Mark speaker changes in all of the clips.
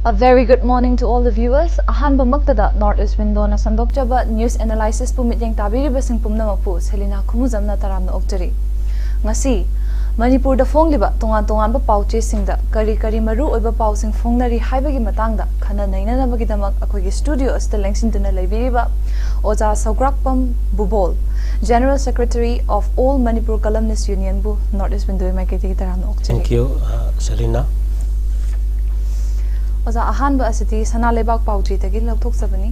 Speaker 1: A very good morning to all the viewers. Ahanba maktada Northeast Window na sandokjaba news analysis pu mityeng tabiriba sing pumnamapu Selina Khumuzamna taramna oktari. Ngasi Manipur da fongliba tongan ba pauche singda kari maru oiba pau sing fongnari haibagi matangda khana nainanabagi damak akoigi studio asta lengsinduna leibiriba Oja Saugrakpam Bubol, General Secretary of All Manipur Columnist Union bu Northeast Window maiketi taramna oktari.
Speaker 2: Thank you, Selina.
Speaker 1: Oza ahanba asiti sana lebak pauchi tagi lagthok sabani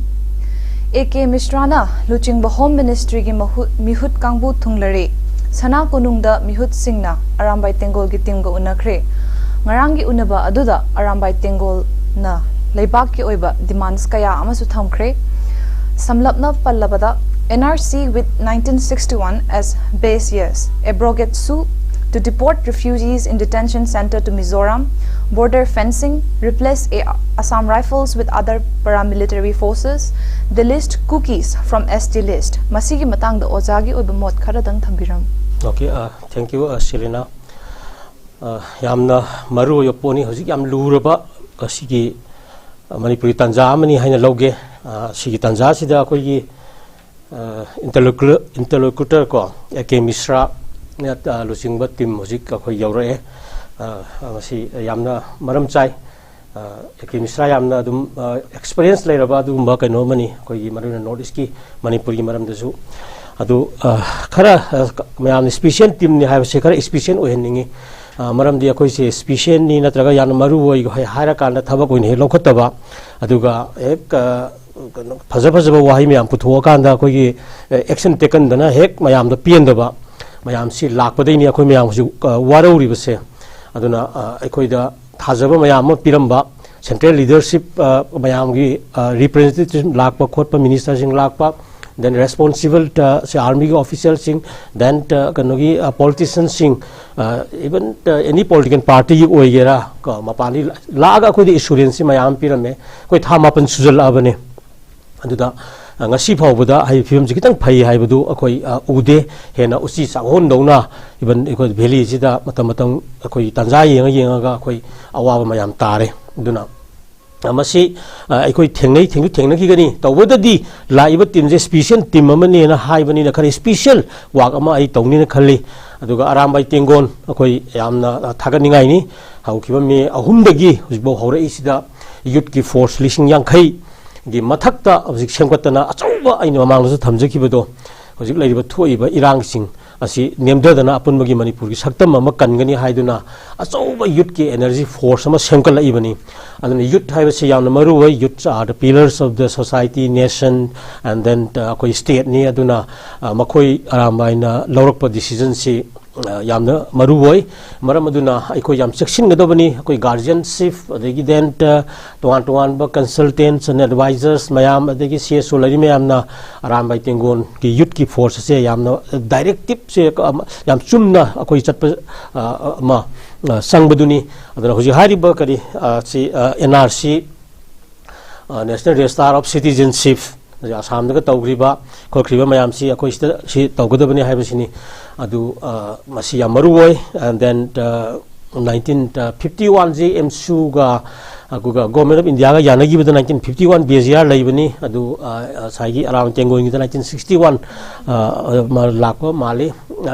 Speaker 1: AK Misrana luching ba Home Ministry gi mihut kangbu thunglare sana konungda mihut singna arambai tengol gi timga unakhre ngarangi unaba aduda arambai tengol na lebak ki oiba demands kaya amasu thamkhre samlapna pallabada NRC with 1961 as base years abrogate su to deport refugees in detention center to Mizoram, border fencing, replace Assam Rifles with other paramilitary forces, the list cookies from ST list. Masigi matang da ozagi oiba mot kharadang thambiram.
Speaker 2: Okay, thank you, Selina. Yamna maru yoponi hojik yam luraba sigi Manipuri tanja mani haina loge sigi tanja sida koi interlocutor ko AK Misra net luching ba tim hojik khoi yaure masi yamna maram chai AK Misra yamna dum experience leiraba dum ba kaino mani khoi maruna Northeast ki Manipuri maram dasu adu khara mayam special team ni ha se khara special oheningi maram dia khoi se special ni natraga yan maru oi haira kan thaba koin he lokhataba aduga ek phajaba wahi mayam putho kan da khoi action taken dana hek mayam da pien daba mayam si lakpadai ni akhoi mayam ju warori base aduna akhoi da thajaba mayam piramba central leadership mayam gi representative lakpa khotpa minister sing lakpa then responsible se army officials sing then kanogi politicians sing even any political party oigera ka mapani laga khoi assurance mayam pirame koi thamapan sujal abane aduda ngasi phawbada hai film ji kitang phai haibadu akoi ude hena usi sanghon dona even ekoi valley sida matam akoi tanja yenga ga akoi awawa mayam tare duna amasi ekoi thengnai ki gani tawbadadi laiba team je special team amani na haibani na khari special work ama ai tawni na khali aduga arambai tengon akoi yamna thaganingai ni haukiba me ahumdagi hujbo hore isida youth ki force lising yankhai gi mathakta hojik semkatana achauba aina mamanglu thamjakibado hojik laiba thoiba irang sing asi nemdadana apunbagi Manipur gi saktam ama kangani haiduna achauba youth ki energy force ama semkala ibani adana youth haiba se yamna maru wai youth are the pillars of the society nation and then koi state ni aduna makoi arambaina lawrakpa decision si yamna maru wai maram aduna ikoi yam section gadobani koi guardianship adegi then toan ba consultants and advisors mayam adegi CSO lari mayamna arambai tengon ki youth ki force se yamna directive se yam chumna akoi chatpa ma sangbaduni adana hoji hariba kari si NRC National Register of Citizenship Assam daga tawgriba khokriba mayam si akoi si tawgadabani haibasini adu masi yamarui and then 1951 JMSU ga aguga government of India ga yanagi bida 1951 BSR laibani adu saigi around tengoing 1961 lakwa mali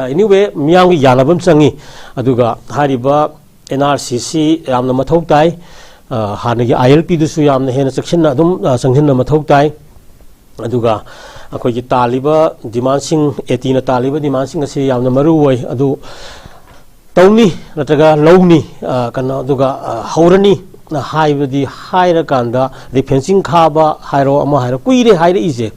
Speaker 2: anyway miyang gi yanabam changi aduga hariba NRCC yamna mathau tai hanagi ILP dusu yamna hena section adum sanghin mathau tai aduga akoi gi taliba demand sing 18 taliba demand sing ase yamna maru oi adu tawni nataga lawni kana aduga haurani na haibadi haira kanda defending khaba hairo ama hairo kuire haira ise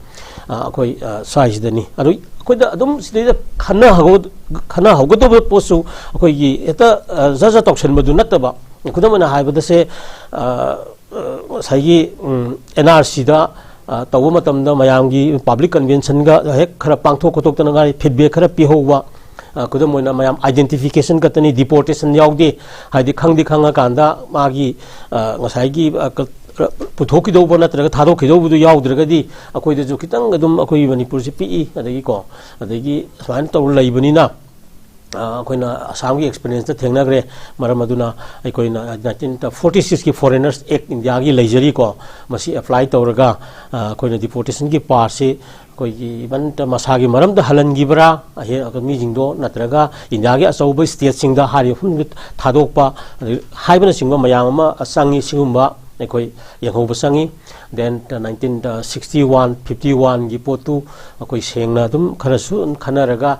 Speaker 2: akoi size dani adu akoi da adum sida khana hagodo posu akoi gi eta jaja tokshan madu nataba kudamana haibada se saigi NRC da tawba matamda mayamgi public convention ga hek khara pangthok kotok tana ga feedback khara pihowa kudam moina mayam identification katani deportation yaudi haidi khangdi khanga kanda magi ngasai gi puthoki do bona traga thado ki do bu yaudra di akoi de ju kitang adum akoi Manipur si pi adagi ko adagi swan to lai bani na अखोइना Assam की experience थेंगनग्रे मरम अदुना अखोइना 1946 की foreigners act India की लेजरी को मसी apply तौरगा अखोइना deportation की पार से कोई even मसा की मरम द हलनगिबरा हे मी जिंगदो नत्रगा इंडिया की अचौब स्टेट सिंगदा हारि हुन थादोकपा हाइबना सिंगबा मयाम अमा संगी सिंगुंबा अखोइ यंगौब संगी देन 1961 51 की पोतु अखोइ सेंगना दुम खरसु खनरगा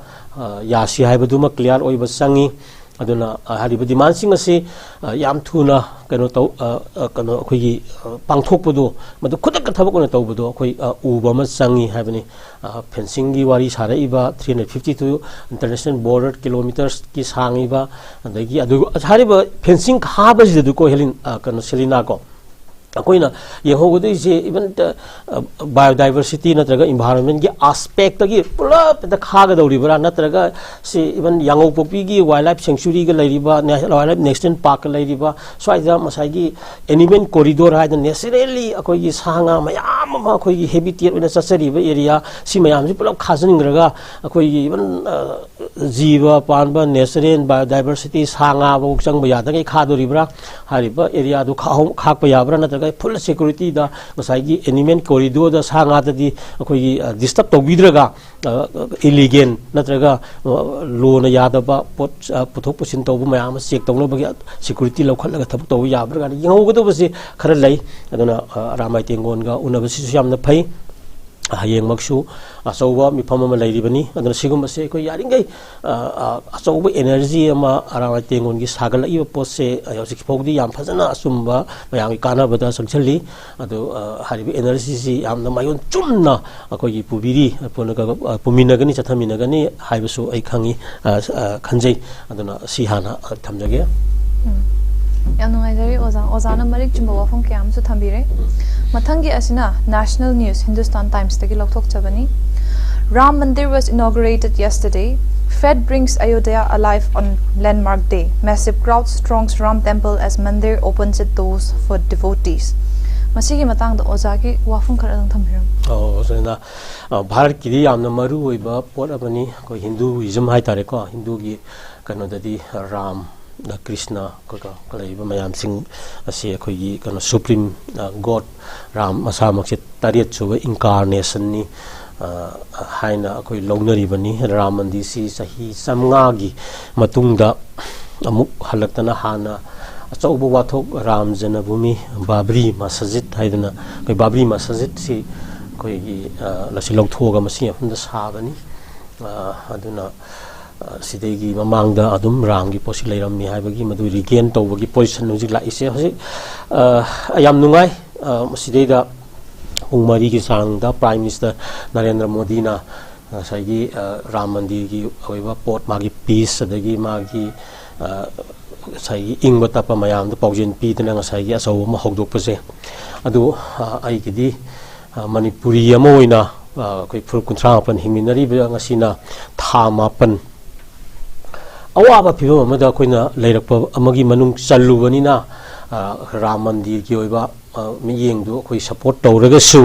Speaker 2: यासी हाइबदुमा क्लियर ओइब संगी अदुना हारिब डिमांड सिंग असे याम थुना कनो तौ कनो अखोइ पांगथोकपदो मदु खुदक थबक न तौबदो अखोइ उबा म संगी हाइबनी फेंसिंग की वारी साराइबा 352 इंटरनेशनल बॉर्डर किलोमीटर्स की सांगिबा अदगी अदु हारिब फेंसिंग खाबजिदु को हेलिन कनो सेलिना को अखोइना यहोगदुइसे इवन बायोडाइवर्सिटी नत्रगा इन्वायरमेंट की आस्पेक्ट की पुलप द खागदौरिबरा नत्रगा से इवन यांगोपोपी की वाइल्ड लाइफ सेंचुरी के लैरिबा वाइल्ड लाइफ नेशनल पार्क लैरिबा स्वाइदा मसाइगी एनिमल कॉरिडोर हाइद नेचुरली अखोइगी सांगा मयाम मा अखोइगी हैबिटेट ओइना चचरिबा एरिया सि मयाम सि पुलप खाजनिंग्रगा अखोइगी इवन जीव पानबा नेचुरल बायोडाइवर्सिटी सांगा बौ चंग यादगे खादोरिबरा हारिबा एरिया दु खाकपा याबरा फुल सिक्योरिटी एनिमल कॉरिडोर सांगादी अखोई डिस्टर्ब तौबीद्रगा इलीगल नत्रगा लोन यादब पोट पुथोक पुसिन तौब मयाम चेक तौनबगी सिक्योरिटी लौखलगा थबक तौब याब्रगा यंगौगदबसे खर लै अदुना रामाय तेंगोनगा उनबसिसु यामना फै हयेंमक्सु अचौब मिफम अमा लैरिबनी अदुना सिगुमसे अखोइ यारिंगै अचौब एनर्जी अमा रामाय तेंगोनगी सागलइब पोसे हौजिक फौदी याम फजना असुम्बा मयाम कानाबदा संचली अदु हारिब एनर्जी सि यामना मायोन चुमना अखोइ पुबिरी पुमिनगनी चथमिनगनी हाइबसु अइ खंगी खंजै अदुना सि हाना थमजगे
Speaker 1: याम नुंगाइजरी ओजाना मरिक चुम्बा वाफम क्यामसु थंबिरे मथंगी असिना नेशनल न्यूज़ हिंदुस्तान टाइम्स तगी लौथोकचबनी Ram Mandir was inaugurated yesterday. Fed brings Ayodhya alive on landmark day. Massive crowd throngs Ram temple as Mandir opens its doors for devotees. मसीगी मतंग द ओजागी वाफम खरदं थंबिरम
Speaker 2: ओजना भारत की यामना मरु ओइबा पोट अबनी को हिंदुइज्म हाइ तारे को हिंदू की कनोददी राम द कृष्ण को कलैब मयाम सिंह असे अखोई कनो सुप्रीम गॉड राम मसा मक्से तारियत सुब इनकार्नेशन नि हाइना अखोई लौनरिबनी राम मंदिर सी सही समगागी मतुंगदा अमुक हलक्तना हाना अचौब वाथोक राम जन्मभूमि बाबरी मस्जिद हाइदना कोई बाबरी मस्जिद सी कोई लसी लौथोगा मसी अफुंदा साबनी अदुना सिदेगी ममांगदा अदुम राम की पोसी लैरमनी हाइबगी मदु रिगेन तौबगी पोजिशन हुजिक लाइसे हजि याम नुंगाई सिदेदा उमरी की सांगदा प्राइम मिनिस्टर नरेंद्र मोदी ना साइगी राम मंदिर की ओइबा पोट मागी पीस अदगी मागी साइगी इंग तप मयाम पाउजेन पीदना साइगी असौ म हौदोकपसे अदु आइगिदी मणिपुरी अमा ओइना कोई फुल 38 हिमिनरीब ngасina था 8 अवाबा फिबम अमदा अखोइना लैरकप अमगी मनुंग चल्लुबनिना राम मंदिर की ओइबा मियेंगदु अखोइ सपोर्ट तौरगसु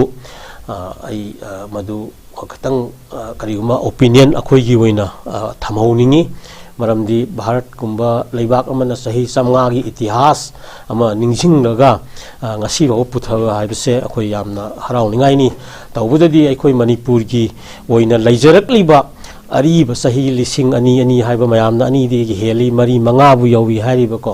Speaker 2: आई मदु खतंग करिगुमा ओपिनियन अखोइगी ओइना थमौनिंगी मरमदी भारत कुंबा लेबाक अमना सही समगागी इतिहास अमा निंगसिंगलगा ngasi बाव पुथबा हाइबसे अखोइ यामना हराउनिंगाइनी तौबददी अखोइ मणिपुर की ओइना लैजरकलिबा अरीब सही लिसिंग अनि अनि हाइबा मयामना अनि देगी हेली मरी मंगाबु यौवी हाइरिबको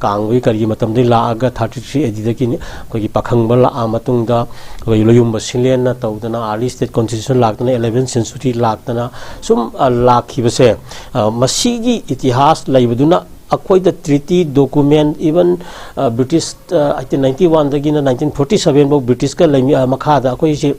Speaker 2: कांगवी करी मतमदे लागा 33 एदिदकी कोई पाखंगबा ला मतुंगदा कोई लोयुम सिलेन तौदना अर्ली स्टेट कॉन्स्टिट्यूशन लागतना 11th सेंचुरी लागतना सुम लाखिबसे मसीगी इतिहास लैबदुना अखोई the treaty document even British 1891 दगिना 1947 बो ब्रिटिश का लैमी मखादा अखोई से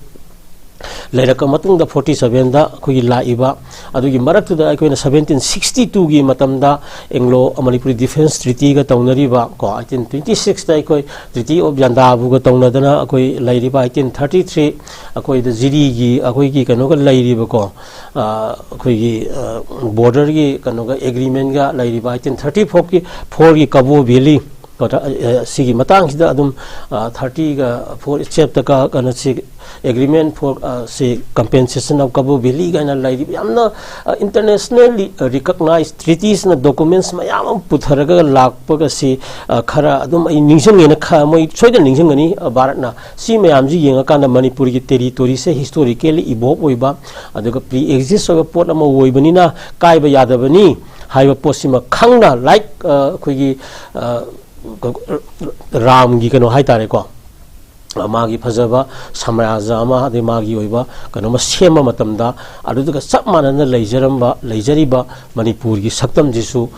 Speaker 2: लैरक मतुंग द 47 दा अखोई लाइबा अदुगी मरक्तुदा अखोइना 1762 की मतमदा एंग्लो मणिपुरी डिफेंस ट्रीटी का तौनरीबा को 1826 दा अखोई ट्रीटी ऑफ जंदाबु का तौनदना अखोई लैरिबा 1833 अखोई द जिरी की अखोई की कनो का लैरिबा को अखोई की बॉर्डर की कनो का एग्रीमेंट का लैरिबा 1834 की 4 की कबो valley sigi matang sida adum 30 ga for chapter ka kana si agreement for si compensation of Cabo Verde ga na lai yamna internationally recognized treaties na documents mayam putharaga lakpa ga si khara adum ai ningsang ena kha moi choida ningsang ani Bharat na si mayam ji yenga kana Manipur gi territory se historically evolve oiba aduga pre exist oiba pot ama oibani na kaiba yadabani haiba posima khangna like khoigi Ram gi kano hai tare ko magi phajaba samraja ama de magi oiba kano ma sema matamda aduga chap manana leijariba Manipur gi saktam jisu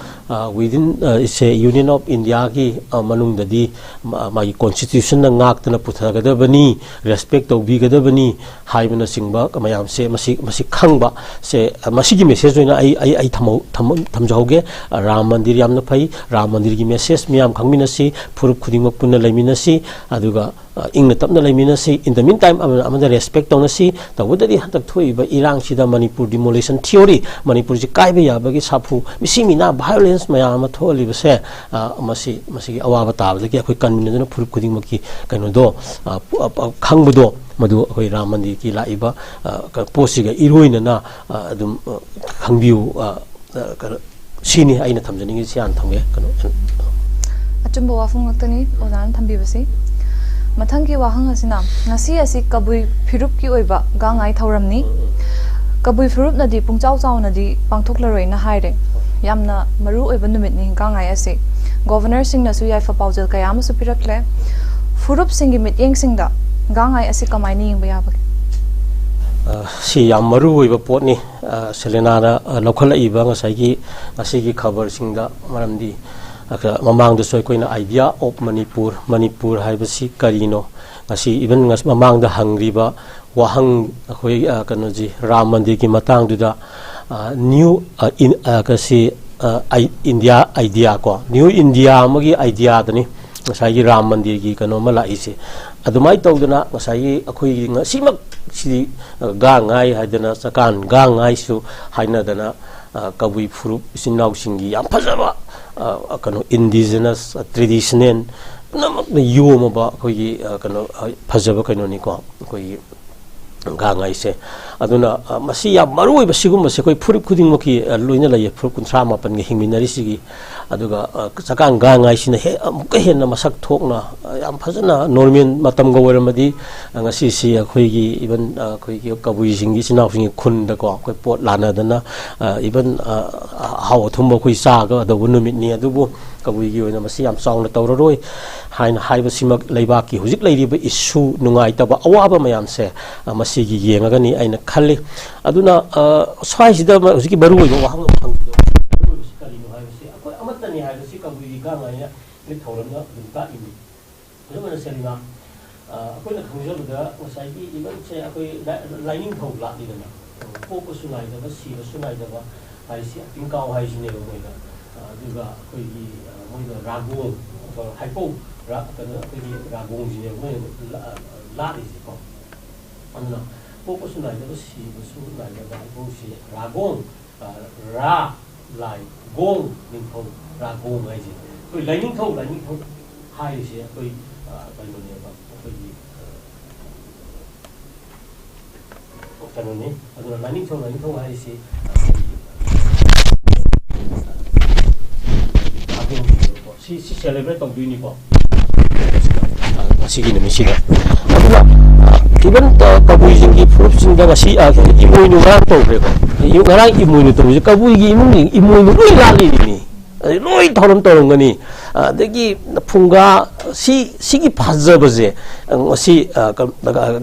Speaker 2: within say Union of India gi manung dadi magi constitution na ngak tana puthagada bani respect to bigada bani haibana singba kamayam se masi khangba se masigi message oina ai thamjauge Ram Mandir yamna phai Ram Mandir gi message miyam khangmina si phurup khudingma punna leimina si aduga ing na tapna leimina si in the meantime amada respect tawna si tawudadi hatak thoiba irang sida Manipur demolition theory Manipur ji kaiba yabagi sapu misimina violence mayama tholi base masi awaba tabda ki akhoi convention na phurup khuding maki kaino do khangbudo madu akhoi Ram Mandir ki laiba posiga iroina na adum khangbiu sini aina thamjani gi sian thamge kano
Speaker 1: achumba wafung ngaktani odan thambi basi mathangki wahang asina ngasi asi kabui phirup ki oiba gangai thauramni kabui phirup nadi pungchau chau nadi pangthoklaroi na haire yamna maru oiba numit ni gangai asi governor sing na su yaifa paujal kayam su pirakle phurup singi mityeng singda gangai asi kamai ni yingba yabagi
Speaker 2: si yam maru oiba potni selena na lokhala iba ngasai gi asigi khabar singda maramdi mamang da soi koina idea of Manipur haibasi karino ngasi even ngas mamang da hangriba wahang khoi kanoji Ram Mandir ki matang du da new kasi India idea ko new India magi idea dani ngasai Ram Mandir ki kano mala ise adumai tawduna ngasai akhoi ngasimak si gangai haidana sakan gangai su haina dana kabui phurup sinau singi yam phajaba kano indigenous traditional namak na yoma ba khoi kano phajaba kano ni ko khoi gangai se aduna masi ya maroi ba sigum se khoi phurup khuding moki loina lai phurup kunthra mapan ge hingminari sigi aduga sakang gangai sina he amka hen na masak thokna yam phajana normal matam go waramadi ngasi si khoi gi even khoi gi kabui singi sinau singi khun da ko khoi pot lana dana even haw thumbo khoi sa ga da bunumit ni adubu kabui gi oina masi yam sawna tawroi haina haiba simak leiba ki hujik leiri ba issue nungai ta ba awaba mayam se masi gi yenga ni aina khalli aduna swai sida hujiki baru go wahang wahang amatani haibasi kabui ga ngai ni thawrana dunka imi jomana selina akoina khangjaluda ngasai gi even se akoi lining thau la ni na popo sunai da si sunai da ba haisi tingkau haisi ne mo da duga koi gi mo da ragu haipo ra kana koi ragu ji ne mo la ni ko anna popo sunai da si sunai da haipo si ragu ra lai gong ning thau ragu ngai ji koi lining thau hai si koi bai mo ne ba koi gi kanoni aduna lining thau hai si si celebrate tong duni ko sige ni siga aduna even kabui jingi fruit singa si imoi nu ra to re ko yu ngarang imoi nu to kabui gi imoi nu loi la li ni loi thorom torong ngani degi phunga sigi phajabje si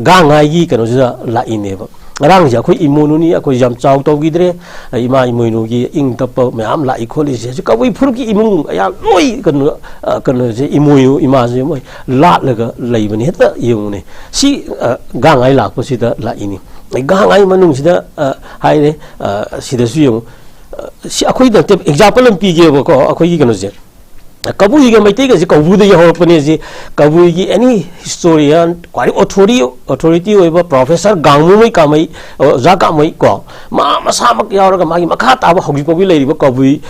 Speaker 2: gangai gi kano ja la ine ba ngarang ja khoi imununi akoi jam chaw to gidre ima imuinu gi ing tap mayam la ikholi je ka wi phur ki imung ya loi kan je imuyu ima je moi la laga leibani heta yungune si gangai lak posi da la ini gangai manung sida haire sida su yung si akoi da example am pi ge ba ko akoi gi kano je kabui ga mai te ga kabu de hor pani ji kabui gi any historian kwari authority oiba professor gangmu mai kamai za ka mai ko masa mak yaur ga magi makha ta ba hogi ko bi leiri ba kabui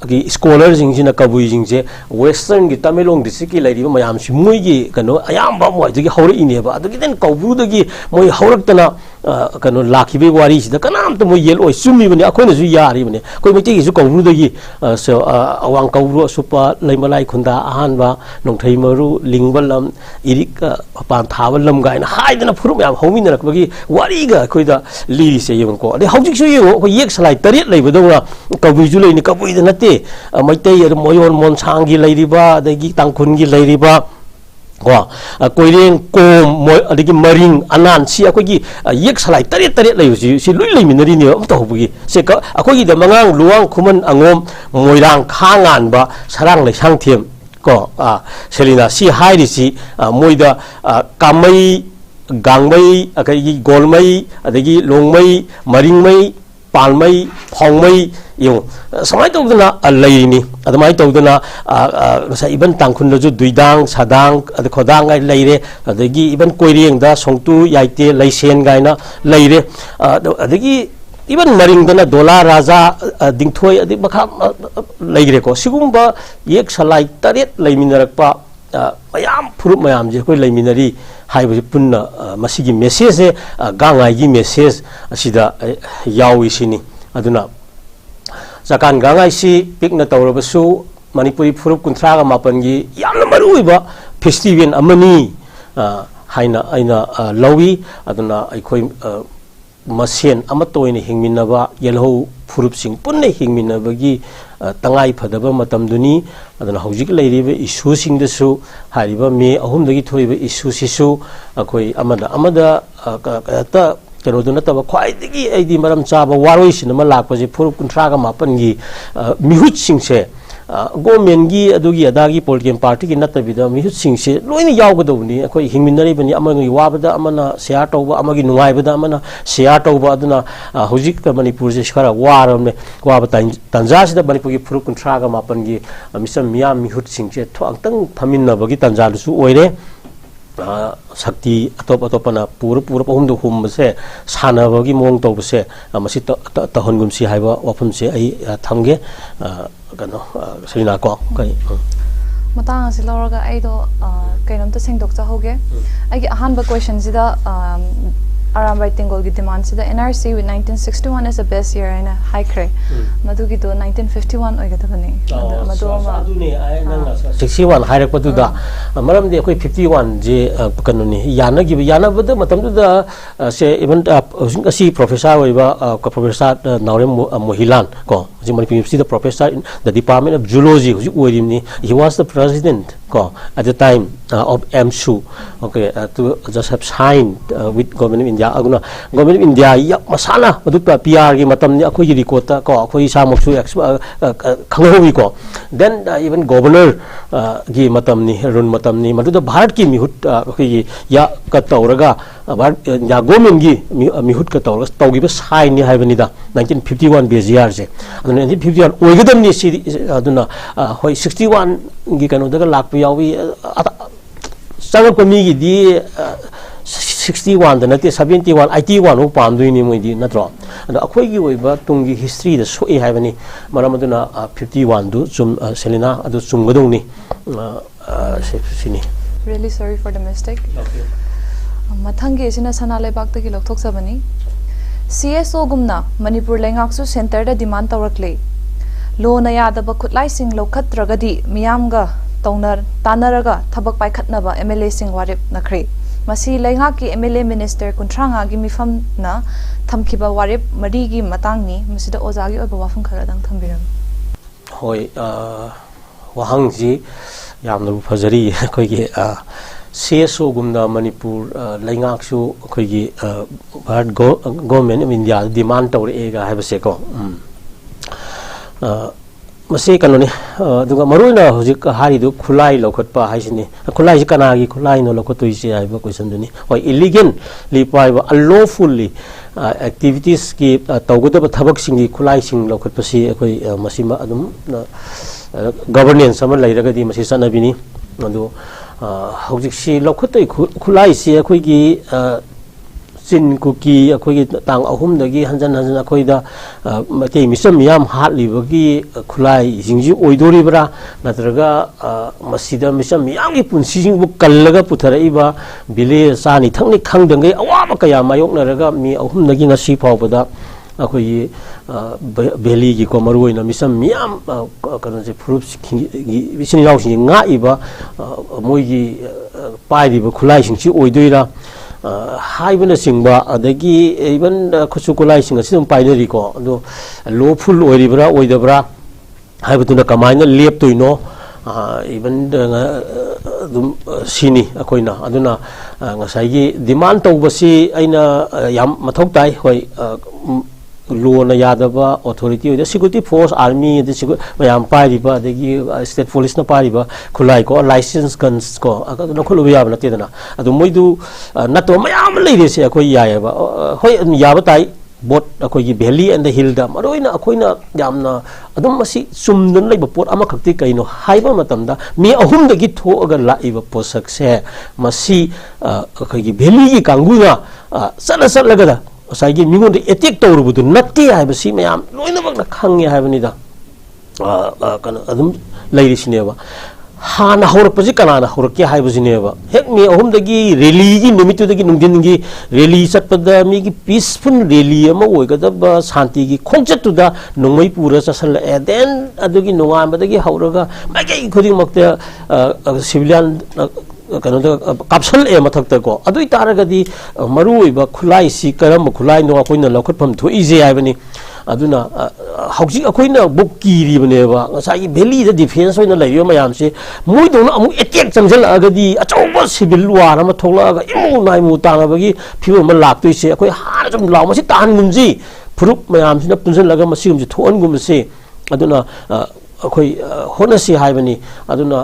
Speaker 2: gi scholar jing jina kabui jing je western gi tamelong district ki leiri ba mayam si mui gi kano ayam ba moi ji hor ine ba adu gi den kabu de gi moi horak tana kano lakhi be wari si da kanam to moi yel oi sumi bani akhoi na ju yari bani koi mai te gi ju kabu de gi so awang kabu supa leimalai khunda ahan ba nongthai maru lingbalam irik pan thabalam gaina haidana furum yam homin na bagi wari ga khoi da li se yeng ko de hojik su yo ko yek salai tarit lei bodora kabui ju lei ni kabui da nate mai te yer moyon mon changi lei riba da gi tangkhun gi lei riba ko koireng ko moi adigi maring anan si akogi yek salai tarit lei si lui lei minari ni am to bugi se ka akogi da mangang luang khuman angom moirang khangan ba sarang le sang thiam ko selina si hairi si moida kamai gangmai akai golmai adigi longmai maringmai palmai phongmai yung samai to dana alai ni adamai to dana sa iban tangkhun lo ju duidang sadang ad khodang ai leire adagi iban koireng da songtu yaite leisen gaina leire adagi iban maring dana dola raja dingthoi adi bakha leire ko sigumba yek salai taret leimiнаrak pa mayam furup mayam je koi leiminari haibu punna masigi message gangai gi message asida yawi sini aduna zakan gangai si pikna tawrabasu manipuri furup kunthra ga mapan gi yamna maruiba festival amani haina aina lawi aduna aikoi masen amatoine hingminaba yelho furup sing punne hingminabagi tangai phadaba matamduni adana hojik leiribe issue sing desu hariba me ahum dagi thoiba issue sisu akoi amada ta kero duna taba khwai digi aidi maram chaba waroi sinama lakpaji furup kunthra ga mapan gi mihut singse government gi adugi adagi political party gi natabida mihut singse loina yawgadawni akoi hingminari bani amagi wabada amana share tawba amagi nungai bada amana share tawba aduna hojik ta manipur je khara waramne waba tanja sida manipur gi furup kunthra ga mapan gi misam miyam mihut singse thoangtang thaminna bagi tanjalu su oire sakti atopana pura pahum do hum se sanabagi mong tawbse masi tahongum si haiba wafum se ai thamge kano selina ko kai
Speaker 1: matang asi lawraga ai do kainom ta sengdok cha hoge ai gi ahan ba question sida Arambai Tengol gi demand sida NRC with 1961 is the best year in a high cre madu gi do 1951 oiga ta bani madu ma
Speaker 2: aduni ai nang 61 hairak patu da maram de koi 51 je kanu ni yana gi yana bada matam da se even asi professor oiba professor Naurem Mohilan ko ji Manipur University the professor in the Department of Zoology who oirim ni he was the president ko at the time of MSU okay to just have signed with government of India aguna government of India ya masana madu PR gi matam ni akhoi gi record ta ko akhoi samok su khanghowi ko then even governor gi matam ni run matam ni madu da bharat ki mihut akhoi ya ka tawraga bharat ya government gi mihut ka tawraga tawgi ba sign ni haibani da 1951 BZR je 1951 oigadam ni si aduna hoi 61 gi kanu daga lakpa yawi sangal ko mi gi di 61 da nate 71 81 ho pam dui ni moi di natro and akhoi gi oiba tungi history da soi haibani maram aduna 51 du zum selina adu chumgadong ni sini
Speaker 1: really sorry for the mistake
Speaker 2: okay
Speaker 1: mathangi sina sana lebak ta gi lokthok sabani CSO gumna Manipur lengak su center da demand tawrakle lo na yada ba khutlai sing lokhat ragadi miyamga tawnar tanaraga thabak pai khatnaba MLA sing warip nakre masi lengak ki MLA minister kuntranga gi mifam na thamkiba warip mari gi matangni masida ozagi oba wafum khara dang thambiram
Speaker 2: hoi wahang ji yamna phajari koi gi CSO gumna Manipur lengak su koi gi bharat government of India demand tawre ega haibase ko masi kanoni duga maruina hojik hari du khulai lokhatpa haisini khulai kana gi khulai no lokhotoi se haiba question duni oi illegal li paiba unlawfully activities ki tawgoda thabak singi khulai sing lokhatpa si akoi masima adum governance अमा लेरगदी मसी सनबिनी अदो हौजिकसी लौखतै खुलाइसी अखोइगी चिन cookie अखोइगी तांग अहुमदगी हंजन हंजन अखोइदा मते मिसम याम हाटलिबगी खुलाई जिंगजी ओइदोरिबरा नत्रगा मसीदा मिसम यामगी पुनसिजिंगबु कल्लगा पुथराइबा बिले सानी थंगनि खंदंगै अवाबा कया मायोकनरगा मी अहुमदगी ngasi फावबदा अखोइगी बेली की को मरुइना मिसम मियाम कनो जे proof बिसिनि नाउसि ngaइबा मोइगी पाइरिबा खुलाइसिंगसि ओइदोइरा हाइबन सिंबा अदगी इवन खुसुकुलाई सिंग सिदम पाइनरिको अदो लोफुल ओइरिबरा ओइदबरा हाइबतुना कमाइना लेपतोइनो इवन दुम सिनी अखोइना अदुना ngसाइगी डिमांड तौबसी अइना याम मथौ ताइ होय लोन यादबा अथॉरिटी होय सिक्योरिटी फोर्स आर्मी मयाम पाइरिबा अदगी स्टेट पुलिस न पाइरिबा खुलाई को लाइसेंस गन्स को अदुना खुलुबा याब नतेदना अदु मोइदु नतो मयाम लेरेसे अखोइ यायबा होय याब ताइ बोट अखोइगी वैली एंड द हिल दा मरोइना अखोइना यामना अदुम मसी सुमदन लेबा पोट अमा खक्ति कइनो हाइबा मतमदा मी अहुमदगी थोअगा लाइबा पोसकसे मसी अखोइगी वैली की कांगुना सलगदा साइगी मिगोन एटेक तौरबुदु नत्ते हाइबसी मयाम लोइनमक खंगे हाइबनिदा कन अदुम लेरिसिनेबा हाना हौरपजी कनाना हौरके हाइबजिनेबा हेक मी अहुमदगी रैली की निमित्तुदगी नुंदिनगी रैली चटपदा मीगी पीसफुल रैली अमा ओइगदबा शांति की खोंचतुदा नोंमै पुरा चसल एदेन अदुगी नोंगामदगी हौरगा माइकै खुदिमक्ते सिविलियन कनो कापसल ए मथक्ता को अदुइ तारगदी मरुइबा खुलाइसी करम खुलाइनो अखोइना लौखटफम थोइजे हाइबनी अदुना हौजी अखोइना बुक कीरिबनेबा ngसाई वैली द डिफेंस होइना लैयो मयामसे मोइदोना अमु एटेक चंगजल अगदी अचौबा सिविल वार अमा थोलागा इमु नाइमु तानाबगी फिबो म लाक्तोइसे अखोइ हाना जम लाव मसी तानगुमजी फुरुप मयामसिना पुंजलगा मसीगुमजी थोअनगुमसे अदुना अखोइ होनसी हाइबनी अदुना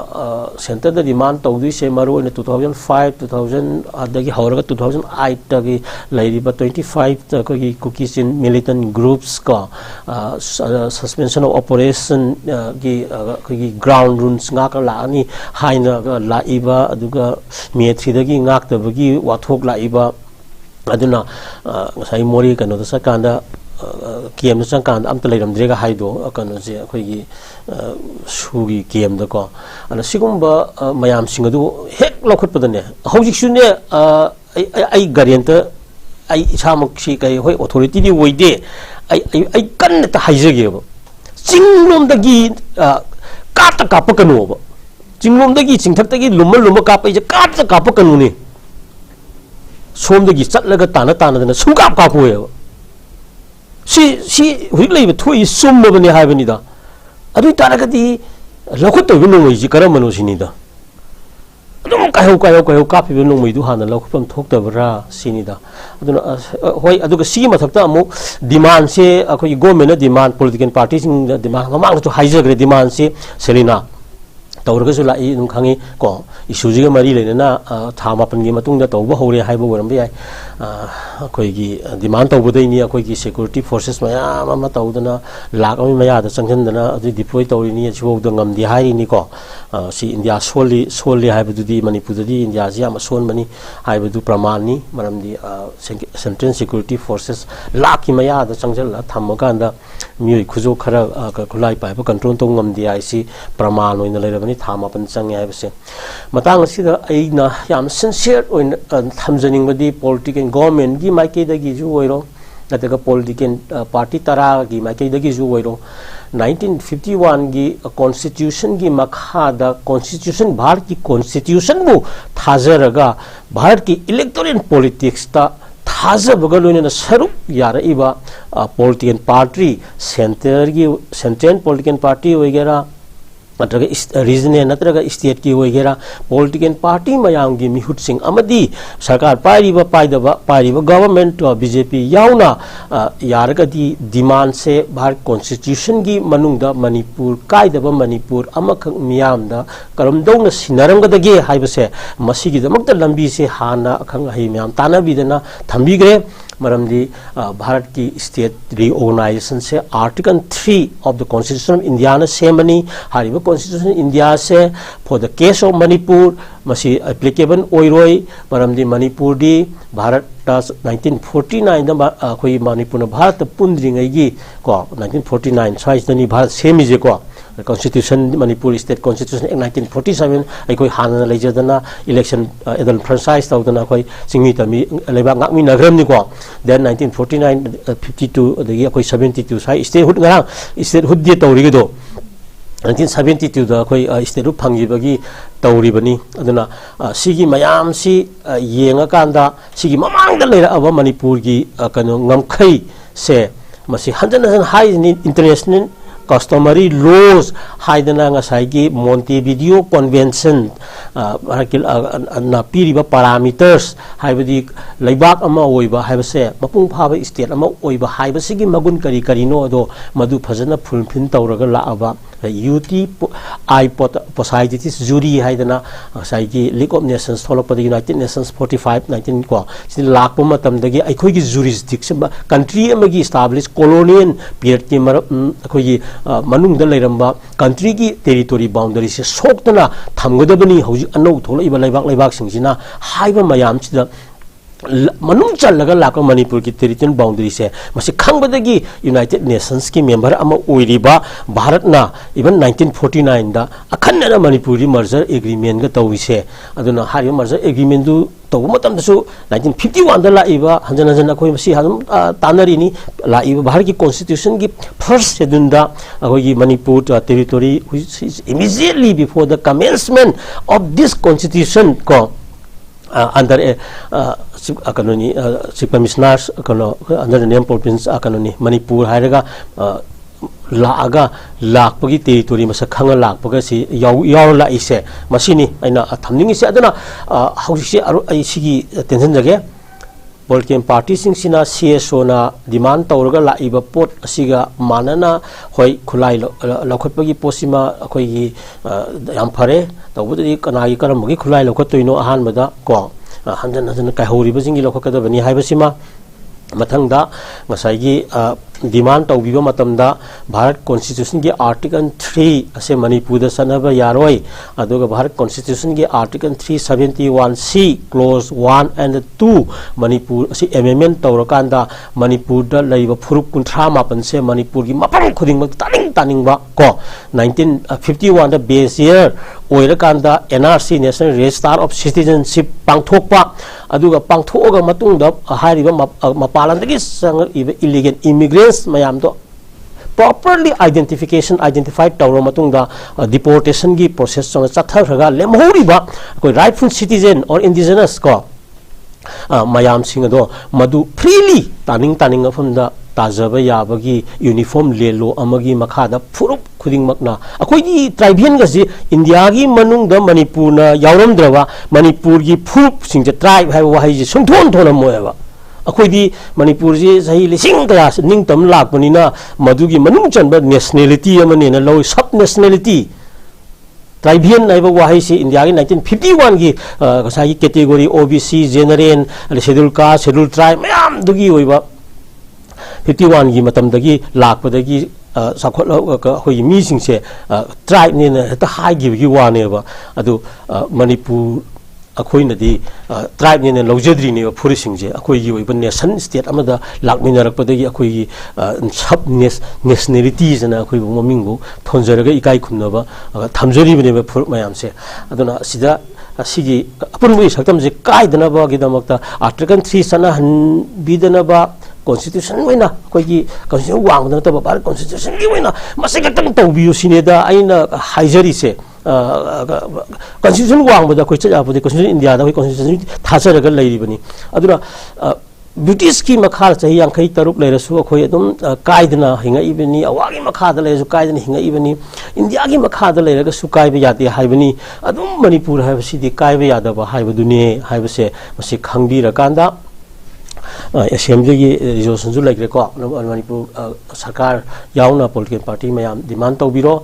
Speaker 2: सेंटर द डिमांड तौदुइसे मरुइना 2005 2000 अदगी हौरगा 2008 तगी लैरिबा 25 तगी कुकीज इन मिलिटेंट ग्रुप्स का सस्पेंशन ऑफ ऑपरेशन की अखोइगी ग्राउंड रूल्स ngaka लानी हाइना लाइबा अदुगा मेथ्रीदगी ngaktabagi wathok laiba aduna ngasai mori kano da sakanda game चंकान अमत लेरमद्रेगा हाइदो कनो जे अखोइगी सुगी गेम दको अन सिगुम्बा मयाम सिंगदु हेक लखटपदने हौजिक सुने आई गारियंत आई इसामक्सी कै होय अथॉरिटी दि वइदे आई कन्न त हाइजगेबो चिंगलोमदगी काट कापकनोबो चिंगलोमदगी चिंथक्तगी लुम लुम कापै जे काट कापकनुने सोमदगी चटलगा ताना ताना सुकाप कापोयेबो सी हुई लेबे थोई सुमबने हाइबनिदा अदु तारगदी लखुतोबे नोंमैजी करमनोसिनिदा अदुम कायो कापिबे नोंमैदु हाना लखुपम थोक्तबरा सिनिदा अदुना होय अदुगा सी मथक्ता अमु डिमांड से अखोई गवर्नमेंट डिमांड पॉलिटिकल पार्टी सिंग डिमांड ममांग तो हाइजग्रे डिमांड से सेलिना तौरगसु लाई नुम खांगी को इशूजिगा मरी लेना था मापन की मतुंग तौब हौरे हाइबो वरम याय अखोइगी डिमांड तौबदैनी अखोइगी सिक्योरिटी फोर्सेस मयाम अमा तौदना लाख अमी मयादा चंगजनदना अदु डिप्लॉय तौरिनी अचिबौद ngамदि हाइरिनी को सी इंडिया सोली हाइबदुदी मणिपुरददी इंडिया जी अमा सोनमनी हाइबदु प्रमाणनी मरमदी सेंट्रल सिक्योरिटी फोर्सेस लाख की मयादा चंगजल थमकांदा मियोय खुजो खरा खुलाई पाइब कंट्रोल तो ngамदि आइसी प्रमाण ओइन लेरबनी थामापन चंगे हाइबसे मतांग सिदा आइना याम सिंसियर ओइन थमजनिंगबदी पॉलिटिकल गवर्नमेंट की माइकेदगी जु ओइरो नतगा पॉलिटिकल पार्टी तरा की माइकेदगी जु ओइरो 1951 की कॉन्स्टिट्यूशन की मखादा कॉन्स्टिट्यूशन भारत की कॉन्स्टिट्यूशन बु थाजरगा भारत की इलेक्टोरल पॉलिटिक्स ता थाजबगा लोइना सरुक यारइबा political party central political party वगैरह नत्रगा रीजनल नत्रगा स्टेट की वगैरह पॉलिटिकल पार्टी मयाम की मिहुट सिंह अमदी सरकार पाइबा गवर्नमेंट बीजेपी याउना यारगदी डिमांड से भारत कॉन्स्टिट्यूशन की मनुंगदा मणिपुर कायदबा मणिपुर अमखक मियामदा करमदौना सिनरंगदगे हाइबसे मसिगिदमक्ता लंबी से हाना अखंग हई म्याम तानाबिदना थंबिग्रे मरमदी भारत की स्टेट रिओर्गनाइजेशन से article 3 of the constitution of India ने सेमनी हारिबा कॉन्स्टिट्यूशन इंडिया से for the case of Manipur मसी एप्लीकेबल ओइरोय मरमदी मणिपुर दी भारत 1949 दा अखोई मणिपुर भारत पुंद्रिंगई को 1949 साइजनी भारत सेमिजे को constitution Manipur state constitution act 1947 अखोई हाना लेजदना इलेक्शन एदल फ्रेंचाइज तौदना अखोई सिंगमी तमी लेबा ngakmi nagremni ko then 1949 52 adagi अखोई 72 sai state hood ngarang state hood di tawri do 1972 da khoi state hood phangi bagi tawri bani aduna sigi mayam si yenga kanda sigi mamang da leira aba manipur gi kano ngamkhai se masi hanjan high international customary laws haidana ngasai gi Montevideo convention na piriba parameters haibadi laibak ama oiba haibase mapung phaba state ama oiba haibasigi magun kari kari no do madu phajana fulfin tawraga laaba UT I Posaiditis jury haidana ngasai gi League of Nations tholopadi United Nations 45 19 ko sin lakpa matam dagi akhoi gi jurisdiction country amagi established colonial period ki akhoi gi manung da leiramba country की territory boundary से सोक्तना थमगदबनी हौजी अनौ थोलइबा लेबाक सिंगजिना हाइबा मयाम सिदा मनुंग चलगा लाक मणिपुर की territorial boundary से मसे खंगबदगी United Nations की member अमा ओइरिबा भारतना इवन 1949 दा अखन्ना मणिपुरी मर्जर एग्रीमेंट गा तौइसे अदुना हारिबा मर्जर एग्रीमेंट दु तौब मतम दसु 1951 दा लाइबा हंजन हंजन अखोइ मसी हादम तानरिनी लाइबा भारत की कॉन्स्टिट्यूशन की फर्स्ट शेड्यूल दा अखोइ Manipur territory which is immediately before the commencement of this constitution को under economy chief commissioners under the name province economy Manipur hairaga laaga lakpagi territory masa khanga lakpaga si yaw la ise masini aina thamningi se aduna hausi se ai sigi tension jage political party sing sina CSO na demand tawraga laiba pot asiga manana hoi khulai lakhotpagi posima akhoi gi yam phare tawbudi kanagi karamgi khulai lakhotoino ahan bada ko hanjan hanjan kai hori bajingi lakhokada bani haibasima mathangda ngasai gi demand tawbiba matamda Bharat Constitution ki Article 3 ase Manipur da sanaba yaroi aduga Bharat Constitution ki Article 371C clause 1 and 2 Manipur ase amendment tawrakanda Manipur da laiba phurup kunthra mapan se Manipur ki mapang khuding mak taning ba ko 1951 da base year oirakanda NRC National Register of Citizenship pangthokpa aduga pangthoga matungda hairiba mapalandagi sang illegal immigrants mayam do properly identified tawro matungda deportation gi process song chatharaga lemhori ba koi rightful citizen or indigenous ko mayam sing do madu freely taning afamda tajaba yabagi uniform lelo amagi makhada phurup khuding makna akoi gi tribal ga ji India gi manung da Manipur na yauram drawa Manipur gi phurup sing je tribe hai wa hai ji sungthon thona moeba अखोई दी मणिपुर जी सही लिसिंग class निंग तम लाकपनिना मधुगी मनुंग चनबा nationality अमनेना लो सब nationality ट्राइबियन नाइबा वाहै से India की 1951 की गसाई category OBC general schedule caste schedule tribe मयाम दुगी ओइबा 51 की मतम दगी लाकपदगी साखोल अखोई मी सिंग से ट्राइब ने त हाई गिबगी वानेबा अदु मणिपुर अखोई नदी ट्राइब ने लौजद्री ने फुरी सिंजे अखोई की ओइबन नेशन स्टेट अमदा लाकमिनरकपदगी अखोई की सब नेशनलिटीज ना अखोई ममिंगबो थोंजरगा इकाई खुनबा थमजरी बने फुर मयाम से अदुना सिदा सिगी अपुनबो सक्तम जे काइदनबा गिदमक्ता आर्टिकल 3 सना हन बिदनबा constitution wena koi gi constitution wang na ta ba constitution gi wena masai ka tang tawbiu sineda aina haijari se constitution wang ba koi cha ba constitution India da koi constitution thasara ga leiri bani adura British ki makha chahi yankai taruk leirasu akhoi adum kaidna hinga ibani awagi makha da leisu kaidna hinga ibani India ki makha da leiraga su kaiba yate haibani adum Manipur haibasi di kaiba yada ba haibadune haibase masi khangbi rakanda assembly gi resolution ju like ko manipur sarkar yauna political party mayam demand to biro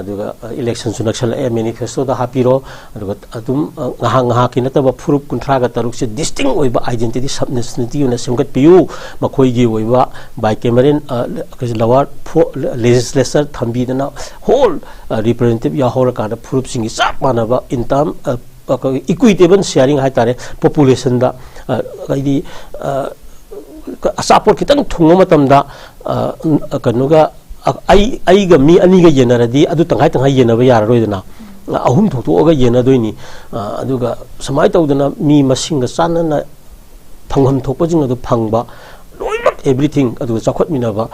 Speaker 2: aduga election su naksal e manifesto da hapiro aduga adum ngaha kinata ba furup kunthra ga taruk se distinct oiba identity subnationality una semgat piu makhoi gi oiba bicameral lower legislature thambi dana whole representative ya hor ka da furup sing sap manaba in term equitable sharing hai tare population da kaidi support kitang thunga matamda kanuga ai ga mi ani ga yenaradi adu tangai yenaba yararoi dana ahum thokto ga yenadoini aduga samai tawdana mi masinga sanana phangam thokpajing adu phangba loimak everything adu chakhot minaba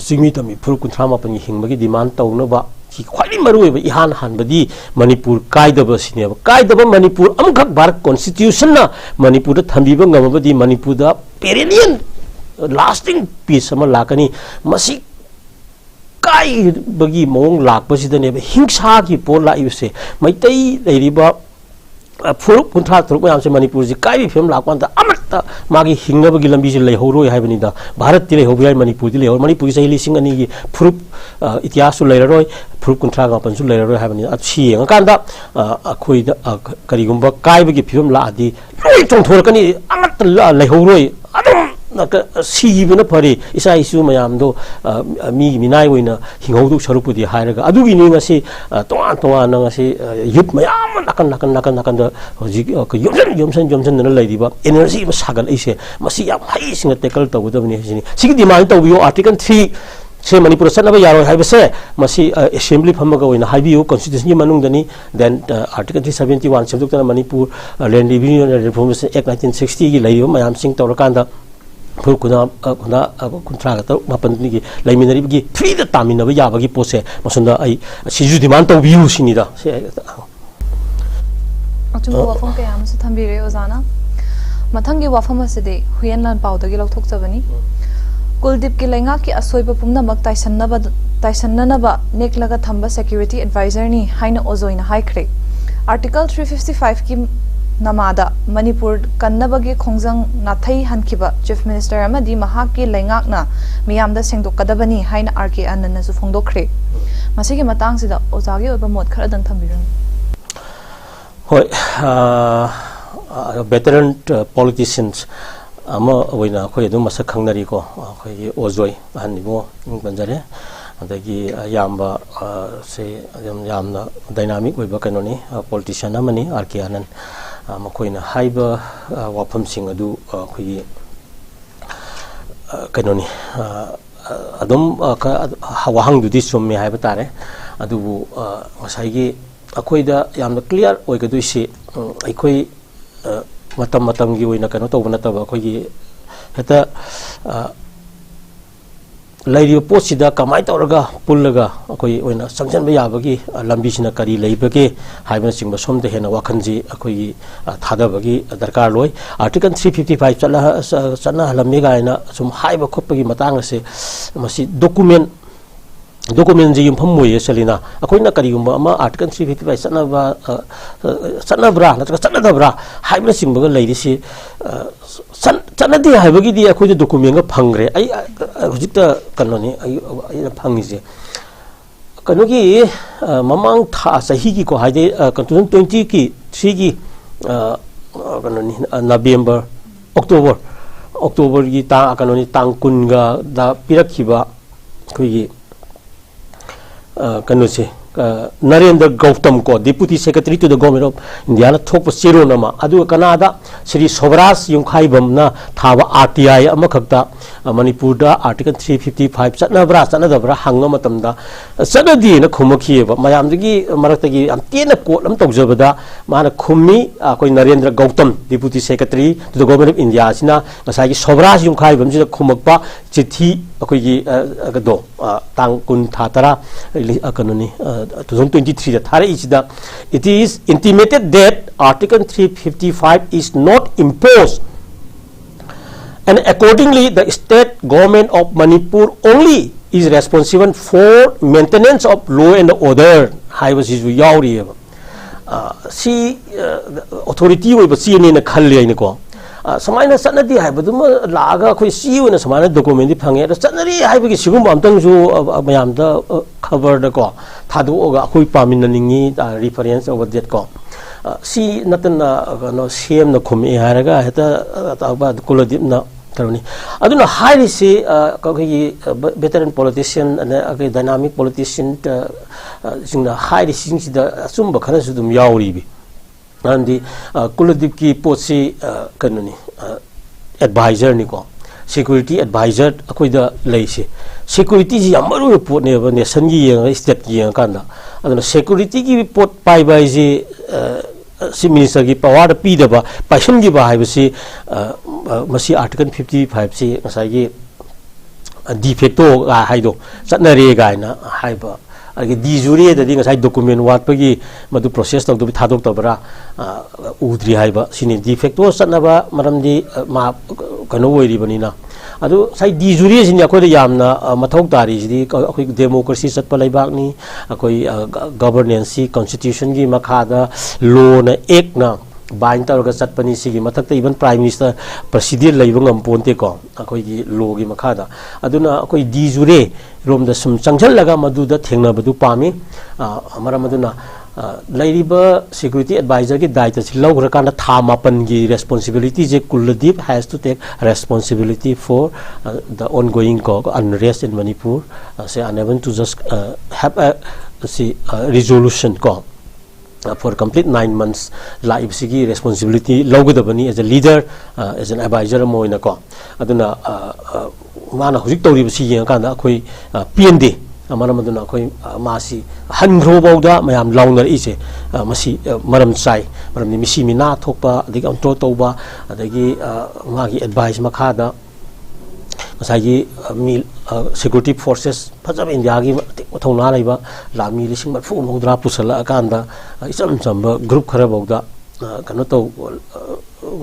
Speaker 2: singmi tami phur kunthama pani hingbagi demand tawnaba ki khwali marui ba ihan hanbadi manipur kaidaba sineba kaidaba manipur amkhak bharat constitution na manipur da thambiba ngamabadi manipur da perennial lasting peace ama lakani masi kai bagi mong lakpasida ne hingsa ki por la ibse maitai leiriba furup kunthra thuruk mayam se manipur ji kai bi film lakwan da amata magi hingaba gi lambi ji leihoroi haibani da bharat ti leihobi hai manipur ti leihor manipur ji lising ani gi furup इतिहास लेररोय फुरुप कुंथ्रा गापन लेररोय हाबनी अच्छी यंगाकांदा अखोई करिगुंब कायबगी film लादी लोई चोंथोरकनी अमत लेहौरोय अदम सीबन फरी इसा issue मयामदो मी मिनाय ओइना हिंगौदु सरुपुदी हायरगा अदुगी नि ngasi तोआ तोआ ngasi youth मयाम नाकन the होजि यमसन न लैदिबा energy म सागल इसे मसी याम हाई सिंग टेकल तबुदबनी हिनि सिगी डिमांड तबियो आर्टिकल 3 से मणिपुर चलना यारो हाइबसे मसी असेंबली फमगा ओइना हाइबियो कॉन्स्टिट्यूशन की मनुंगदनी देन आर्टिकल 371 सेमदुक्तना Manipur land revenue and reformation act 1960 की लैयो मयाम सिंग तौरकांदा फुर खुना कुंथ्रा ग मापन की लैमिनरी की फ्री द तामिनबा याबगी पोसे मसुंदा आई सिजु डिमांड तबियो सिनिदा से
Speaker 1: अचुंबो वाफम के आमसे थंबिरे ओजाना मथंगी वाफम असिदे हुयनलान पाउदगी लौथोकजबनी कुलदीप की लेंगा की असोइब पुमनमक ताइसन्ननबा नेकलगा थंबा सिक्योरिटी एडवाइजर नि हाइना ओजोइना हाइख्रे आर्टिकल 355 की नमादा मणिपुर कन्नबगे खोंजंग नाथै हनखिबा चीफ मिनिस्टर अमदी महाक की लेंगाकना मियामदा सेंगदोकदबनी हाइना आरके आनंदनसु फोंदोखरे मसिगे मतंगसिदा ओजागे ओबा मोद खरदन थंबिरन
Speaker 2: होय veteran politicians ama oina khoi adum masa khangnari ko khoi ozoi hanimo banjare adagi yamba se yamna dynamic oiba kanoni politician amani RK Anand makoina haiba wafam sing adu khoi kanoni adum wahang dudi somme haiba tare adu ngasai gi akoida yamna clear oigadu si aikoi मतम की ओइना कनो तौब नतबा अखोगी हेता लैरियो पोसिदा कमाय तौरगा पुल्लगा अखोई ओइना संजन याबगी लंबीसिना करी लैबगे हाइबन सिंग सोम दे हेना वाखनजी अखोगी थादबगी दरकार लोय article 355 चना हलमे गायना सुम हाइब खोपगी मतंग से मसी डॉक्यूमेंट जी युमफम मोये सलिना अखोइना करिगुम अमा आर्टिकल 355 चनब्रा नत्र चनदब्रा हाइबन सिंबगा लैरिसि चनदे हाइबगी दि अखोइ डॉक्यूमेंट गा फंगरे आई हुजिता कनोनी आई फंगिजे कनोगी ममांग था सही की को हाइदे 2020 की 3 की कनोनी नवंबर अक्टूबर की ता कनोनी तांग कुनगा दा पिरखिबा कोई कनुसे नरेंद्र गौतम को deputy secretary to the government of India ना थोप चेरो नमा अदु कनादा श्री सोबराज युंखाइबम ना थावा आरटीआई अमखक्ता मणिपुर दा आर्टिकल 355 चनब्रा चनदब्रा हंग मतमदा चनदी न खुमखिएबा मयामदगी मरक्तगी अमतेन कोट अम तौजबदा माना खुमी कोई Narendra Gautam deputy secretary to the government of India सिना ngसाई सोबराज युंखाइबम सिना खुमकपा चिठी अखोगी गदो तांग कुन थातरा कनोनी 2023 da thare isida it is intimated that article 355 is not imposed and accordingly the state government of Manipur only is responsible for maintenance of law and order haibasi ju yauri si authority oi ba si ne na khalle ai ne ko समायना चनदी हाइबदुम लागा अखोई सीओना समायना document fungi चनरी हाइबगी सिगुम अमतंगजु मयामदा खबर दको थादोगा अखोई पामिननिंगी reference over date को सी नतना no same न खुमे हारगा हेता ताबा कुलदीप न तरनी अदुना हाइरिसी कखोई वेटरन पॉलिटिशियन अने डायनामिक पॉलिटिशियन सिंगना हाइरिसिंग सिदा असुंब खरसु दुम यावरीबी अंदी कुलदीप की पोसी कनुनी एडवाइजर निको सिक्योरिटी एडवाइजर अखोई द लेसे सिक्योरिटी जी अमरु पोट ने नेशन की ये स्टेट की ये कांदा अदुना सिक्योरिटी की पोट पाइबा जी सी मिनिस्टर की पावर पी दबा पैशन की बाहाइबसी मसी आर्टिकल 55 से ngसाई डिफेक्टो हाइदो चटनरे गायना हाइबा अगे दी जुरी ददी ngसाई डॉक्यूमेंट वाटपगी मदु प्रोसेस तौदो थादोक तबरा उद्री हाइबा सिनि डिफेक्टो चटनबा मरमदी मा कनो ओइरिबनिना अदु साइ दी जुरी सिनि अखोइ यामना मथौक तारि सिदि अखोइ डेमोक्रेसी चटप लैबाकनी अखोइ गवर्नेंस सी कॉन्स्टिट्यूशन की मखादा लॉ न एक्ट ना बाइन तौरगा चटपनी सिगी मथक्ता इवन प्राइम मिनिस्टर प्रेसिडेंट लैब ngam को अखोइ लॉ की मखादा अदुना अखोइ दी जुरे रोमदा सुम चंगजलगा मदुदा थेंगनाबदु पामी मरम अदुना लैरिबा सिक्योरिटी एडवाइजर की दायित्व से लौग्रकान था मापन की रेस्पॉन्सिबिलिटी जे Kuldeep has to take responsibility for the ongoing को अनरेस्ट इन मणिपुर से unable to just have a सी रिजोल्यूशन को for complete 9 months live sigi responsibility logudabani as a leader as an advisor moina ko aduna mana hujik tawri si yang kan da khoi pnd amana maduna khoi masi hanro bauda mayam lawnar ise masi maram chai maram ni misi mina thokpa adigi antro tawba adagi magi advice makhada ngsaigi mi security forces phajab india gi thongna laiba lami lising mar fu modra pusala akanda isam chamba group khara bauda kano to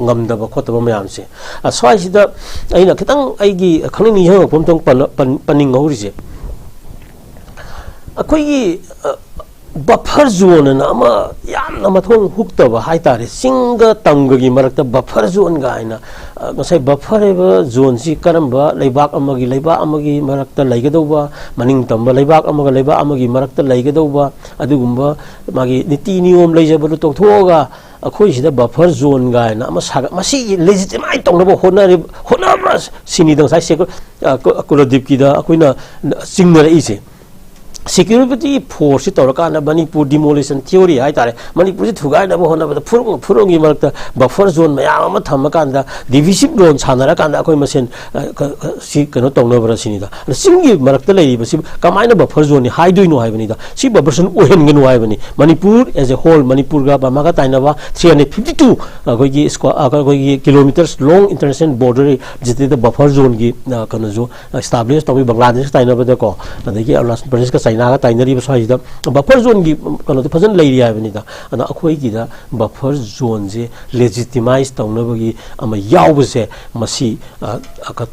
Speaker 2: ngamdaba khotaba mayam se aswai sida aina kitang aigi khangni ni ha pomtong paning hori se akoi gi buffer zone na ama yamna mathong huktaba haitare singa tangga gi marakta buffer zone ga aina ngasai buffer eba zone si karamba leibak amagi marakta laigadauba maning tamba leibak amagi marakta laigadauba adugumba magi niti niyom leijabadu tokhoga अखोई सिदा buffer zone गायना मसी लेजिटिमाइट तौनबो होनबा सिनिदं साइ से कुलदीप की दा अखोइना सिंगनर इसे security force तौरकाना Manipur demolition theory है तारे मणिपुर थुगाइनबो होनबा फुरुंगी मरक्ता बफर जोन मयाम अमा थमकांदा डिविसिव जोन सानरकांदा अखोइ मसेन सि कनो तौनबरा सिनिदा सिंगी मरक्ता लेरिबसि कमाइना बफर जोन हाइदोइनो हाइबनिदा सि बफर जोन ओहेनगनु हाइबनि Manipur as a whole Manipur गा बमागा ताइनबा 352 अखोइगी अखोइगी किलोमीटर्स लॉन्ग इंटरनेशनल बॉर्डर जिते द बफर जोन की कनो जो एस्टैब्लिश तौबि बांग्लादेश ताइनबदा को अदगी अरुणाचल प्रदेश का चाइना का ताइनरी बसाइदा बफर जोन की कनो तो फजन लेरि हाइबनिदा अना अखोइ की दा बफर जोन जे लेजिटिमाइज तौनबगी अमा यावबसे मसी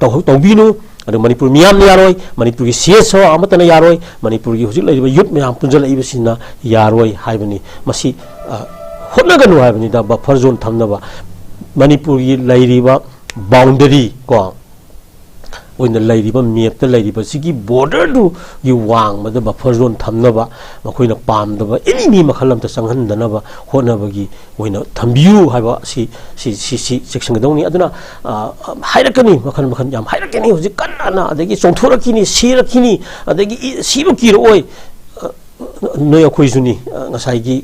Speaker 2: तौबिनु अदो मणिपुर मियाम यारोय मणिपुर की सीएस हो अमतन यारोय मणिपुर की हुजिक लेरिबा युथ मियाम पुंजल लेइबसिना यारोय हाइबनि मसी होनगनु हाइबनिदा बफर जोन थमनबा मणिपुर की लेरिबा बाउंडरी को ओइन लेरिबा मेप त लेरिबा सिगी बॉर्डर दु यु वांग मद बफर जोन थमनबा मखोइना पामदबा एनी मखलम त संहनदनबा होनबगी ओइन थम्बियु हाइबा सी सेक्शन गदौनी अदुना हाइरकनी मखन याम हाइरकनी हुजि कन्ना अदगी चोंथोरकिनी सिरकिनी अदगी सिबु किरोय नय अखोइजुनी ngसाइगी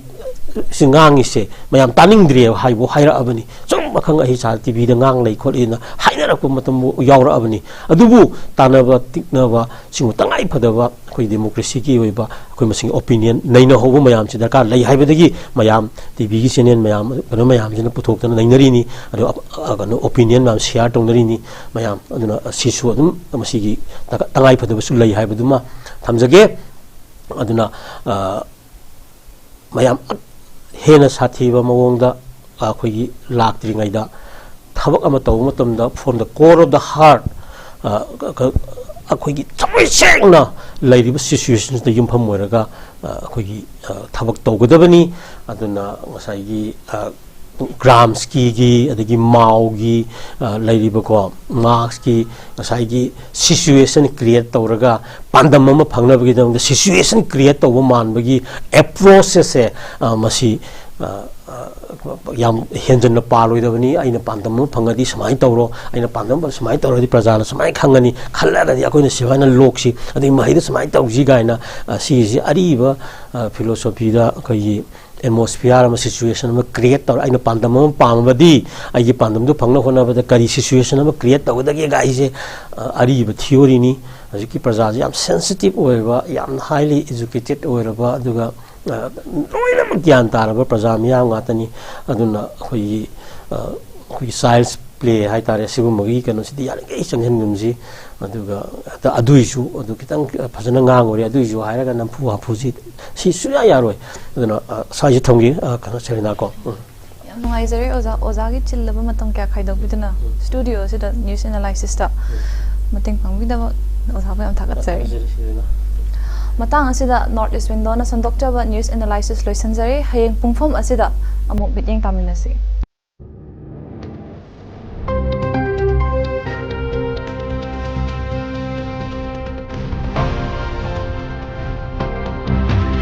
Speaker 2: सिंगांग से मैम तानिंद्रे हाइबो हाइरअबनी सम मखंग अहि सा टीवी द ngang lei खोलिना हाइनरक मतम यावरअबनी अदुबु तानबा तिकनबा सिंग तंगाइ फदबा कोइ डेमोक्रेसी की होइबा कोइ मसिंग ओपिनियन नैना होबो मैम से दरकार लei हाइबदगी मैम टीवी की चैनल मैम कनो मैम जिन पुथोक्तन नैनरिनी अदु कनो ओपिनियन मैम शेयर तौनरिनी मैम अदुना सिसु अदुम मसिगी तंगाइ फदबसु लei हाइबदुमा थमजगे अदुना मैम हेना साथीबा मवोंदा अखोइगी लाक्त्रिङैदा थबक अमा तौ मतमदा from the core of the heart अखोइगी थमै सेंगना लैरिबा सिचुएशन्स द युमफम मोरगा अखोइगी थबक तौगदबनी अदुना ngसाइगी ꯒ꯭ꯔꯥꯝꯁꯀꯤꯒꯤ ꯑꯗꯒꯤ ꯃꯥꯎꯒꯤ ꯂꯩꯔꯤꯕꯀꯣ ꯃꯥꯔꯛꯁꯀꯤ ꯉꯁꯥꯏꯒꯤ ꯁꯤꯆꯨꯋꯦꯁꯟ ꯀ꯭ꯔꯤꯌꯦꯠ ꯇꯧꯔꯒ ꯄꯥꯟꯗꯝ ꯑꯃ ꯐꯪꯅꯕꯒꯤꯗꯃꯛꯇ ꯁꯤꯆꯨꯋꯦꯁꯟ ꯀ꯭ꯔꯤꯌꯦꯠ ꯇꯧꯕ ꯃꯥꯟꯕꯒꯤ ꯑꯦꯄ꯭ꯔꯣꯆꯦꯁꯁꯦ ꯃꯁꯤ ꯌꯥꯝ ꯍꯦꯟꯖꯟꯅ ꯄꯥꯜꯂꯣꯏꯗꯕꯅꯤ ꯑꯩꯅ ꯄꯥꯟꯗꯝ ꯑꯃ ꯐꯪꯉꯗꯤ ꯁꯨꯃꯥꯏꯅ ꯇꯧꯔꯣ ꯑꯩꯅ ꯄꯥꯟꯗꯝ ꯁꯨꯃꯥꯏꯅ ꯇꯧꯔꯗꯤ ꯄ꯭ꯔꯖꯥꯅ ꯁꯨꯃꯥꯏꯅ ꯈꯪꯒꯅꯤ ꯈꯜꯂꯒꯗꯤ ꯑꯩꯈꯣꯏꯅ ꯁꯨꯃꯥꯏꯅ ꯂꯣꯛꯁꯤ ꯑꯗꯒꯤ ꯃꯍꯩꯗ ꯁꯨꯃꯥꯏꯅ ꯇꯧꯁꯤ ꯀꯥꯏꯅ ꯁꯤꯒꯤꯁꯤ ꯑꯔꯤꯕ ꯐꯤꯂꯣꯁꯣꯐꯤꯗ ꯑꯩꯈꯣꯏꯒꯤ ꯑꯦꯠꯃꯣꯁꯐꯤꯌꯥꯔ ꯑꯃ ꯁꯤꯆꯨꯋꯦꯁꯟ ꯑꯃ ꯀ꯭ꯔꯤꯌꯦꯠ ꯇꯧꯔ ꯑꯩꯅ ꯄꯥꯟꯗꯝ ꯑꯃ ꯄꯥꯝꯃꯕꯗꯤ ꯑꯩꯒꯤ ꯄꯥꯟꯗꯝꯗꯨ ꯐꯪꯅꯕ ꯍꯣꯠꯅꯕꯗ ꯀꯔꯤ ꯁꯤꯆꯨꯋꯦꯁꯟ ꯑꯃ ꯀ꯭ꯔꯤꯌꯦꯠ ꯇꯧꯒꯗꯒꯦ ꯒꯥꯏꯁꯦ ꯑꯔꯤꯕ ꯊꯤꯑꯣꯔꯤꯅꯤ ꯍꯧꯖꯤꯛꯀꯤ ꯄ꯭ꯔꯖꯥꯁꯦ ꯌꯥꯝ ꯁꯦꯟꯁꯤꯇꯤꯞ ꯑꯣꯏꯔꯕ ꯌꯥꯝꯅ ꯍꯥꯏꯂꯤ ꯏꯖꯨꯀꯦꯇꯦꯠ ꯑꯣꯏꯔꯕ ꯑꯗꯨꯒ ꯂꯣꯏꯅꯃꯛ ꯒ꯭ꯌꯥꯟ ꯇꯥꯔꯕ ꯄ꯭ꯔꯖꯥ ꯃꯤꯌꯥꯝ ꯉꯥꯛꯇꯅꯤ ꯑꯗꯨꯅ ꯑꯩꯈꯣꯏꯒꯤ ꯆꯥꯏꯜꯁ ꯄ꯭ꯂꯦ ꯍꯥꯏꯇꯥꯔꯦ ꯁꯤꯒꯨꯝꯕꯒꯤ ꯀꯩꯅꯣꯁꯤꯗꯤ ꯌꯥꯔꯤꯉꯩ ꯆꯪꯍꯟꯒꯨꯝꯁꯤ ꯑꯗꯨꯒ ꯑꯗꯨꯏꯁꯨ ꯑꯗꯨ ꯈꯤꯇꯪ ꯐꯖꯅ ꯉꯥꯡꯉꯨꯔꯦ ꯑꯗꯨꯏꯁꯨ ꯍꯥꯏꯔꯒ ꯅꯝꯐꯨ ꯍꯥꯐꯨꯁꯤ ꯁꯤ ꯁꯨꯡꯌꯥ ꯌꯥꯔꯣꯏ ꯑꯗꯨꯅ ꯁ꯭ꯋꯥꯏꯁꯤ ꯊꯝꯒꯦ ꯀꯩꯅꯣ ꯁꯦꯔꯤꯅꯥ ꯀꯣ
Speaker 1: ꯌꯥꯝ ꯅꯨꯡꯉꯥꯏꯖꯔꯦ ꯑꯣꯖꯥꯒꯤ ꯆꯤꯜꯂꯕ ꯃꯇꯝ ꯀꯌꯥ ꯈꯥꯏꯗꯣꯛꯄꯤꯗꯨꯅ ꯁ꯭ꯇꯨꯗꯤꯑꯣꯁꯤꯗ ꯅ꯭ꯌꯨꯁ ꯑꯦꯅꯥꯂꯥꯏꯁꯤꯁꯇ ꯃꯇꯦꯡ ꯄꯥꯡꯕꯤꯗꯕ ꯑꯣꯖꯥꯕꯨ ꯌꯥꯝ ꯊꯥꯒꯠꯆꯔꯤ ꯃꯇꯥꯡ ꯑꯁꯤꯗ ꯅꯣꯔꯠ ꯏꯁ ꯋꯤꯟꯗꯣꯅ ꯁꯟꯗꯣꯛꯆꯕ ꯅ꯭ꯌꯨꯁ ꯑꯦꯅꯥꯂꯥꯏꯁꯤꯁ ꯂꯣꯏꯁꯤꯟꯖꯔꯦ ꯍꯌꯦꯡ ꯄꯨꯡꯐꯝ ꯑꯁꯤꯗ ꯑꯃꯨꯛ ꯃꯤꯠꯌꯦꯡ ꯇꯥꯃꯤꯟꯅꯁꯤ